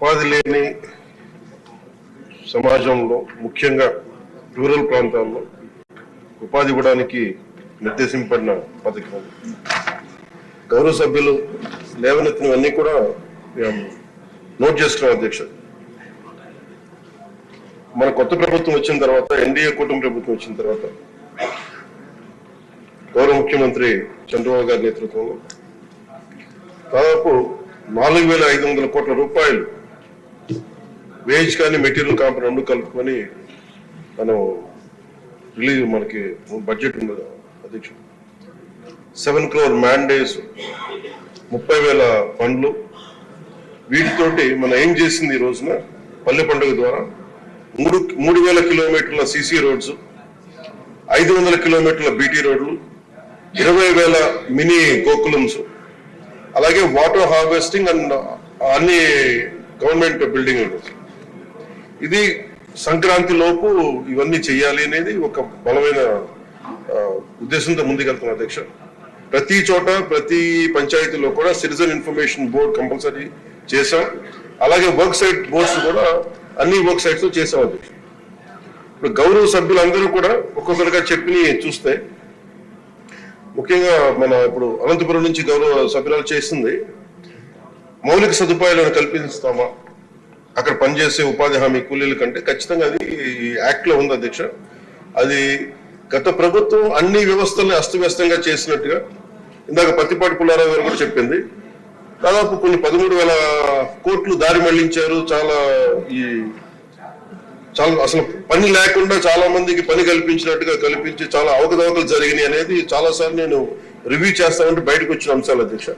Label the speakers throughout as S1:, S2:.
S1: ఉపాధి లేని సమాజంలో ముఖ్యంగా రూరల్ ప్రాంతాల్లో ఉపాధి ఇవ్వడానికి నిర్దేశింపబడిన పథకం. గౌరవ సభ్యులు లేవనెత్తినవన్నీ కూడా నోట్ చేసుకున్నాం అధ్యక్ష. మన కొత్త ప్రభుత్వం వచ్చిన తర్వాత, ఎన్డీఏ కూటమి ప్రభుత్వం వచ్చిన తర్వాత గౌరవ ముఖ్యమంత్రి చంద్రబాబు గారి నేతృత్వంలో దాదాపు 4,500 కోట్ల రూపాయలు వేజ్ కానీ మెటీరియల్ కాంపౌండ్ రెండు కలుపుకొని మనం మనకి బడ్జెట్ ఉన్నది అధ్యక్ష. 7 crore మ్యాండేస్, 30,000 ఫండ్లు. వీటితోటి మనం ఏం చేసింది ఈ రోజున పల్లె పండుగ ద్వారా 3,000 కిలోమీటర్ల సిసి రోడ్స్, 500 కిలోమీటర్ల బీటీ రోడ్లు, 20,000 మినీ గోకులమ్స్, అలాగే వాటర్ హార్వెస్టింగ్ అండ్ అన్ని గవర్నమెంట్ బిల్డింగ్. ఇది సంక్రాంతి లోపు ఇవన్నీ చేయాలి అనేది ఒక బలమైన ఉద్దేశంతో ముందుకెళ్తున్నాం అధ్యక్ష. ప్రతి చోట, ప్రతి పంచాయతీలో కూడా సిటిజన్ ఇన్ఫర్మేషన్ బోర్డ్ కంపల్సరీ చేశాం. అలాగే వర్క్ సైట్ బోర్డ్స్ కూడా అన్ని వర్క్ సైట్స్ చేశాం అధ్యక్ష. ఇప్పుడు గౌరవ సభ్యులందరూ కూడా ఒక్కొక్కరిగా చెప్పి చూస్తే, ముఖ్యంగా మన ఇప్పుడు అనంతపురం నుంచి గౌరవ సభ్యురాలు చేసింది మౌలిక సదుపాయాలను కల్పిస్తామా అక్కడ పనిచేసే ఉపాధి హామీ కూలీల కంటే, ఖచ్చితంగా అది యాక్ట్ లో ఉంది అధ్యక్ష. అది గత ప్రభుత్వం అన్ని వ్యవస్థల్ని అస్తవ్యస్తంగా చేసినట్టుగా ఇందాక పత్తిపాటి పుల్లారావు గారు కూడా చెప్పింది. దాదాపు కొన్ని 13,000 కోట్లు దారి మళ్లించారు. చాలా అసలు పని లేకుండా చాలా మందికి పని కల్పించినట్టుగా కల్పించి చాలా అవకతవకలు జరిగినాయి అనేది చాలాసార్లు నేను రివ్యూ చేస్తామంటే బయటకు వచ్చిన అంశాలు అధ్యక్ష.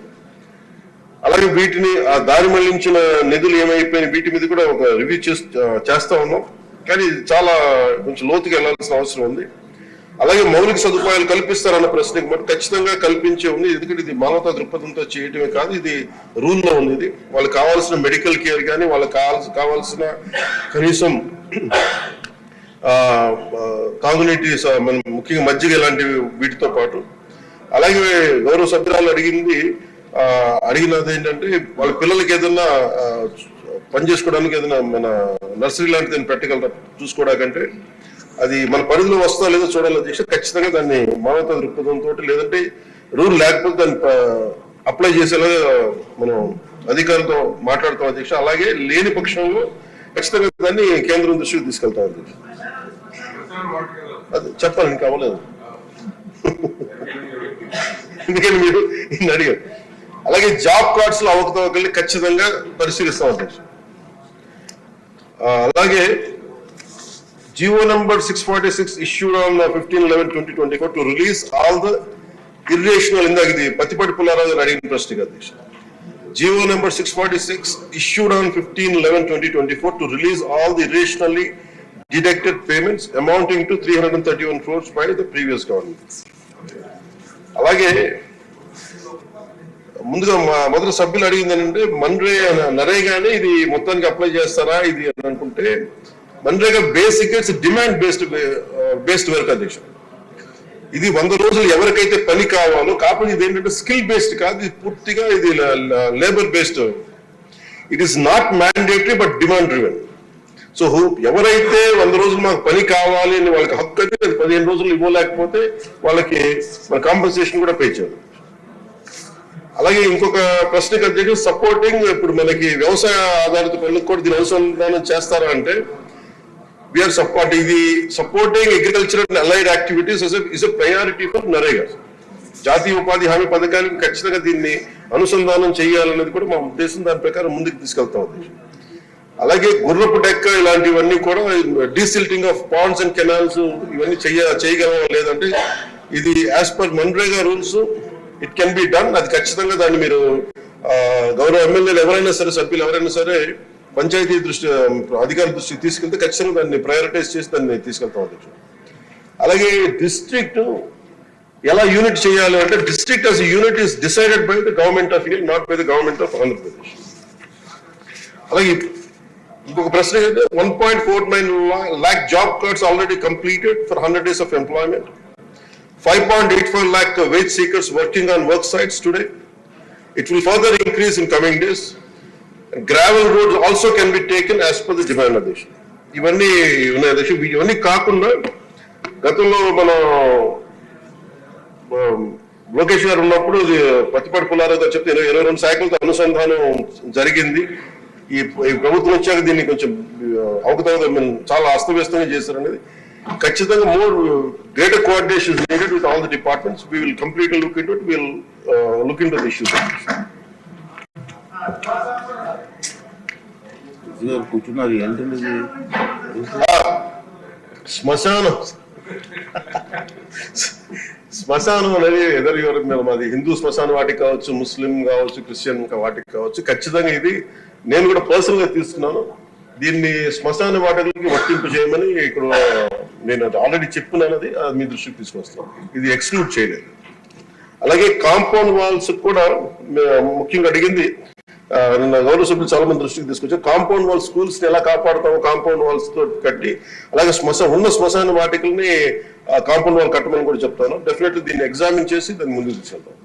S1: అలాగే వీటిని ఆ దారి మళ్లించిన నిధులు ఏమైపోయినాయి వీటి మీద కూడా ఒక రివ్యూ చేస్తా ఉన్నాం. కానీ చాలా కొంచెం లోతుగా వెళ్లాల్సిన అవసరం ఉంది. అలాగే మౌలిక సదుపాయాలు కల్పిస్తారన్న ప్రశ్నకి మటు ఖచ్చితంగా కల్పించే ఉంది. ఎందుకంటే ఇది మానవతా దృక్పథంతో చేయటమే కాదు, ఇది రూల్లో ఉంది. ఇది వాళ్ళకి కావాల్సిన మెడికల్ కేర్ కానీ, వాళ్ళకి కావాల్సిన కనీసం తాగునీటి, ముఖ్యంగా మజ్జిగ ఇలాంటివి వీటితో పాటు. అలాగే గౌరవ సభ్యురాలు అడిగినది ఏంటంటే, వాళ్ళ పిల్లలకి ఏదన్నా పని చేసుకోవడానికి ఏదైనా మన నర్సరీ లాంటిది పెట్టగలరా చూసుకోవడానికంటే, అది మన పరిధిలో వస్తా లేదో చూడాలి అధ్యక్ష. ఖచ్చితంగా దాన్ని మానవతా దృక్పథంతో, లేదంటే రూల్ లేకపోతే దాన్ని అప్లై చేసేలాగా మనం అధికారులతో మాట్లాడుతాం అధ్యక్ష. అలాగే లేని పక్షంలో ఖచ్చితంగా దాన్ని కేంద్రం దృష్టికి తీసుకెళ్తాం అధ్యక్ష. అది చెప్పాలి, ఇంకా అవ్వలేదు ఎందుకని మీరు అడిగారు. అలాగే జాబ్ కార్డ్స్ లో అవకతవకల్ని ఖచ్చితంగా పరిశీలిస్తాం అధ్యక్ష. అలాగే GO number 646 issued on 15/11/2024 to release all the irrational, ఇందాక ఇది పత్తిపాటి పుల్లారావు గారు అడిగిన ప్రశ్న అధ్యక్ష. GO number 646 issued on 15/11/2024 to release all the irrationally deducted payments amounting to 331 crores by the previous government. అలాగే ముందుగా మొదటి సభ్యులు అడిగింది ఏంటంటే, నరేగానే ఇది మొత్తానికి అప్లై చేస్తారా ఇది అని అనుకుంటే, MNREGA basic it's demand based work అధ్యక్ష. ఇది 100 రోజులు ఎవరికైతే పని కావాలో, కాకపోతే ఇది ఏంటంటే స్కిల్ బేస్డ్ కాదు, ఇది పూర్తిగా ఇది labour based. It is not mandatory but demand driven. So ఎవరైతే 100 రోజులు మాకు పని కావాలి అని వాళ్ళకి హక్కు అయితే, 15 రోజులు ఇవ్వలేకపోతే వాళ్ళకి మన కాంపెన్సేషన్ కూడా పే చేయాలి. అలాగే ఇంకొక ప్రశ్నకి అధ్యక్షుడు సపోర్టింగ్, ఇప్పుడు మనకి వ్యవసాయ ఆధారిత పనులకు కూడా దీని అనుసంధానం చేస్తారా అంటే, we are supporting agricultural and allied activities is a priority for NREGA. జాతీయ ఉపాధి హామీ పథకానికి ఖచ్చితంగా దీన్ని అనుసంధానం చేయాలనేది కూడా మా ఉద్దేశం. దాని ప్రకారం ముందుకు తీసుకెళ్తాం. అలాగే గుర్రపు డెక్క ఇలాంటివన్నీ కూడా, desilting of Pond's and canals ఇవన్నీ చేయగలవా లేదంటే, ఇది as per MNREGA rules it can be done. అది ఖచ్చితంగా దాన్ని మీరు గౌరవ ఎమ్మెల్యేలు ఎవరైనా సరే, సభ్యులు ఎవరైనా సరే పంచాయతీ అధికారుల దృష్టికి తీసుకెళ్తే ఖచ్చితంగా దాన్ని ప్రయారిటైజ్ చేసి దాన్ని తీసుకెళ్తాం అధ్యక్ష. అలాగే డిస్ట్రిక్ట్ ఎలా యూనిట్ చేయాలి అంటే, district as unit is decided by the government of India, not by the government of Andhra Pradesh. అలాగే ఇంకొక ప్రశ్న అయితే, 1.49 lakh job cards already completed for 100 days of employment. 5.84 lakh wage seekers working on work sites today. It will further increase in coming days. Gravel roads also can be taken as per the demand అధ్యక్ష. ఇవన్నీ ఉన్నాయి అధ్యక్ష. ఇవన్నీ కాకుండా గతంలో మనం లోకేష్ గారు ఉన్నప్పుడు పత్తిపాటి పుల్లారావు గారు చెప్తే 22 శాఖలతో అనుసంధానం జరిగింది. ఈ ప్రభుత్వం వచ్చాక దీన్ని కొంచెం అవకతవక చాలా అస్తవ్యస్తంగా చేశారు అనేది. ఖచ్చితంగా more greater coordination needed with all the departments. We will completely look into it. We will look into the issues.
S2: కూర్చున్నారు ఏంటండి
S1: శ్మశానం అనేది ఎవరు మాది హిందూ శ్మశాన వాటికి కావచ్చు, ముస్లిం కావచ్చు, క్రిస్టియన్ వాటికి కావచ్చు. ఖచ్చితంగా ఇది నేను కూడా పర్సనల్ గా తీసుకున్నాను. దీన్ని శ్మశాన వాటికి వర్తింపు చేయమని ఇక్కడ నేను ఆల్రెడీ చెప్పుకున్నాను. అది మీ దృష్టికి తీసుకొస్తాను. ఇది ఎక్స్క్లూడ్ చేయలేదు. అలాగే కాంపౌండ్ వాల్స్ కూడా ముఖ్యంగా అడిగింది నిన్న గౌరవ సభ్యులు చాలా మంది దృష్టికి తీసుకొచ్చారు. కాంపౌండ్ వాల్ స్కూల్స్ ని ఎలా కాపాడుతాము, కాంపౌండ్ వాల్స్ తో కట్టి, అలాగే శ్మశాన వాటికల్ని కాంపౌండ్ వాల్ కట్టమని కూడా చెప్తాను. డెఫినెట్లీ దీన్ని ఎగ్జామిన్ చేసి దాన్ని ముందుకు తీసుకెళ్తాం.